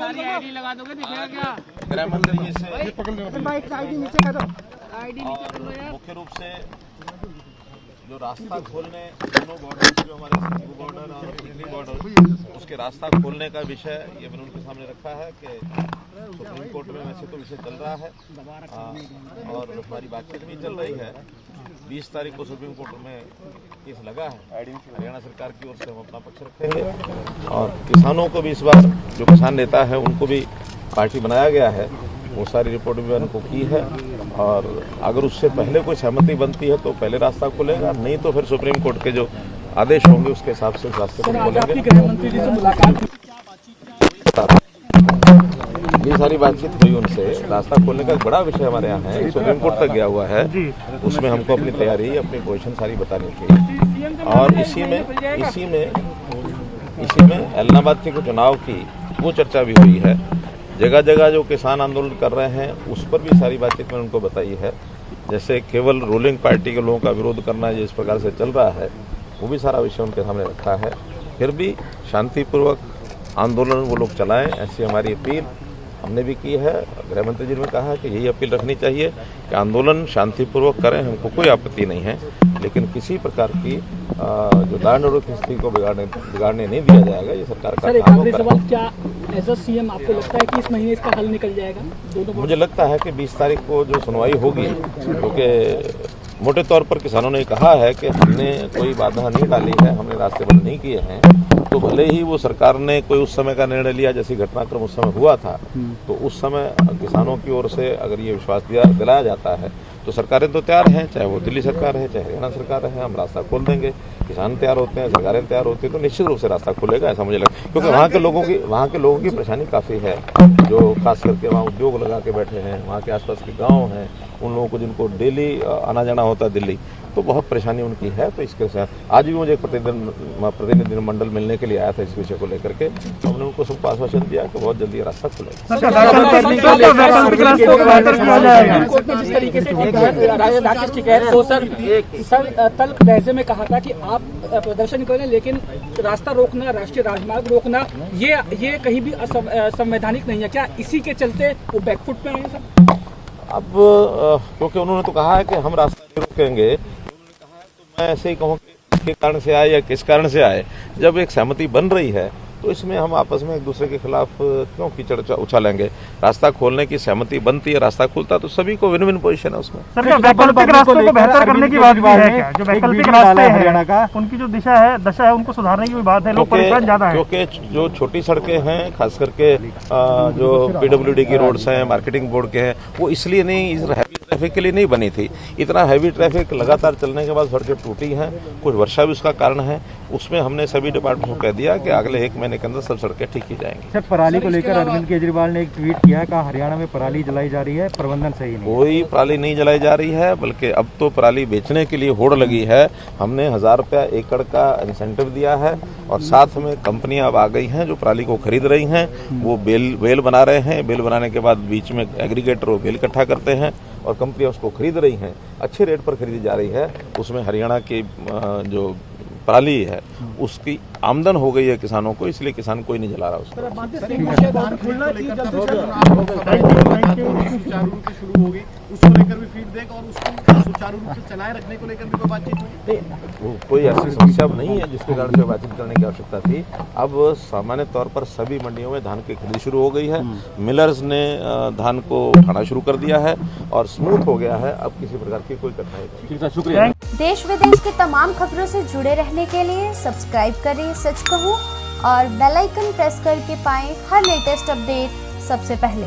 सरकारी आईडी लगा दोगे दिखेगा क्या? गृह मंत्री जी से आईडी नीचे कर दो यार। मुख्य रूप से जो रास्ता खोलने दोनों बॉर्डर जो हमारे सिंधु बॉर्डर और दिल्ली बॉर्डर उसके रास्ता खोलने का विषय ये मैंने उनके सामने रखा है कि सुप्रीम कोर्ट में वैसे तो विषय चल रहा है और हमारी बातचीत भी चल रही है। 20 तारीख को सुप्रीम कोर्ट में केस लगा है, हरियाणा सरकार की ओर से हम अपना पक्ष रखेंगे और किसानों को भी इस बार जो किसान नेता है उनको भी पार्टी बनाया गया है, वो सारी रिपोर्ट भी उनको की है और अगर उससे पहले कोई सहमति बनती है तो पहले रास्ता खुलेगा, नहीं तो फिर सुप्रीम कोर्ट के जो आदेश होंगे उसके हिसाब से उस रास्ते को खोलेंगे। गृह मंत्री जी से मुलाकात ये सारी बातचीत हुई उनसे। रास्ता खोलने का एक बड़ा विषय हमारे यहाँ है, सुप्रीम कोर्ट तक गया हुआ है, उसमें हमको अपनी तैयारी अपनी पोजीशन सारी बतानी थी और इसी में एलनाबाद के चुनाव की वो चर्चा भी हुई है। जगह जगह जो किसान आंदोलन कर रहे हैं उस पर भी सारी बातचीत मैंने उनको बताई है। जैसे केवल रूलिंग पार्टी के लोगों का विरोध करना जिस प्रकार से चल रहा है वो भी सारा विषय उनके सामने रखा है। फिर भी शांतिपूर्वक आंदोलन वो लोग चलाएं, ऐसी हमारी अपील हमने भी की है। गृह मंत्री जी ने कहा कि यही अपील रखनी चाहिए कि आंदोलन शांतिपूर्वक करें, हमको कोई आपत्ति नहीं है, लेकिन किसी प्रकार की जो लॉ एंड ऑर्डर की स्थिति को बिगाड़ने नहीं दिया जाएगा। ये सरकार का काम है। क्या एज अ सीएम आपको लगता है कि इस महीने इसका हल निकल जाएगा? मुझे लगता है कि 20 तारीख को जो सुनवाई होगी, क्योंकि मोटे तौर पर किसानों ने कहा है कि हमने कोई बाधा नहीं डाली है, हमने रास्ते बंद नहीं किए हैं, तो भले ही वो सरकार ने कोई उस समय का निर्णय लिया जैसे घटनाक्रम उस समय हुआ था, तो उस समय किसानों की ओर से अगर ये विश्वास दिलाया जाता है तो सरकारें तो तैयार हैं, चाहे वो दिल्ली सरकार है चाहे हरियाणा सरकार है, हम रास्ता खोल देंगे। किसान तैयार होते हैं, सरकारें तैयार होती हैं तो निश्चित रूप से रास्ता खुलेगा, ऐसा मुझे लगता है। क्योंकि वहाँ के लोगों की परेशानी काफ़ी है, जो खास करके वहाँ उद्योग लगा के बैठे हैं, वहाँ के आसपास के गाँव हैं, उन लोगों को जिनको डेली आना जाना होता है दिल्ली, तो बहुत परेशानी उनकी है। तो इसके साथ आज भी मुझे एक प्रतिनिधि मंडल मिलने के लिए आया था इस विषय को लेकर के, तो हमने उनको सबको आश्वासन दिया कि बहुत जल्दी रास्ता खुलेगा। तल्ख लहजे में कहा था कि आप प्रदर्शन करें लेकिन रास्ता रोकना, राष्ट्रीय राजमार्ग रोकना ये कहीं भी असंवैधानिक नहीं है। क्या इसी के चलते वो बैकफुट पे आए सब? अब क्योंकि उन्होंने तो कहा है कि हम रास्ता नहीं रोकेंगे, तो मैं ऐसे ही कहूँ कि कारण से आए या किस कारण से आए, जब एक सहमति बन रही है तो इसमें हम आपस में एक दूसरे के खिलाफ क्यों कीचड़ उछालेंगे। रास्ता खोलने की सहमति बनती है, रास्ता खुलता तो सभी को विन विन पोजीशन है उसमें। सर, वैकल्पिक रास्तों को बेहतर करने की बात भी है क्या? जो वैकल्पिक रास्ते हैं हरियाणा का, उनकी जो दशा है उनको सुधारने की बात है। लोग परेशान ज्यादा है क्योंकि जो छोटी सड़कें हैं, खास करके जो PWD की रोड्स हैं, मार्केटिंग बोर्ड के हैं, वो इसलिए नहीं, इस हैवी ट्रैफिक के लिए नहीं बनी थी। इतना हैवी ट्रैफिक लगातार चलने के बाद सड़कें टूटी हैं, कुछ वर्षा भी उसका कारण है। उसमें हमने सभी डिपार्टमेंट को कह दिया कि अगले 1 महीने के अंदर सब सड़कें ठीक की जाएंगी। सर, पराली को लेकर अरविंद केजरीवाल ने एक ट्वीट किया, कहा हरियाणा में पराली जलाई जा रही है, प्रबंधन सही नहीं। कोई पराली नहीं जलाई जा रही है, बल्कि अब तो पराली बेचने के लिए होड़ लगी है। हमने 1000 रुपया एकड़ का इंसेंटिव दिया है और साथ में कंपनियां अब आ गई हैं जो पराली को खरीद रही हैं। वो बेल बना रहे हैं, बेल बनाने के बाद बीच में एग्रीगेटर वो बेल इकट्ठा करते हैं और कंपनियां उसको खरीद रही हैं, अच्छे रेट पर खरीदी जा रही है। उसमें हरियाणा की जो पराली है उसकी आमदन हो गई है किसानों को, इसलिए किसान कोई नहीं जला रहा उसको। उसको लेकर भी फीडबैक और उसको सुचारू रूप से चलाए रखने को लेकर भी कोई बातचीत हुई? कोई ऐसी समस्या नहीं है जिसके कारण से बातचीत करने की आवश्यकता थी। अब सामान्य तौर पर सभी मंडियों में धान की खरीदी शुरू हो गई है, मिलर्स ने धान को उठाना शुरू कर दिया है और स्मूथ हो गया है, अब किसी प्रकार की कोई कठिनाई नहीं। शुक्रिया। देश विदेश की तमाम खबरों से जुड़े रहने के लिए सब्सक्राइब करें सच कहूं और बेल आइकन प्रेस करके पाएं हर लेटेस्ट अपडेट सबसे पहले।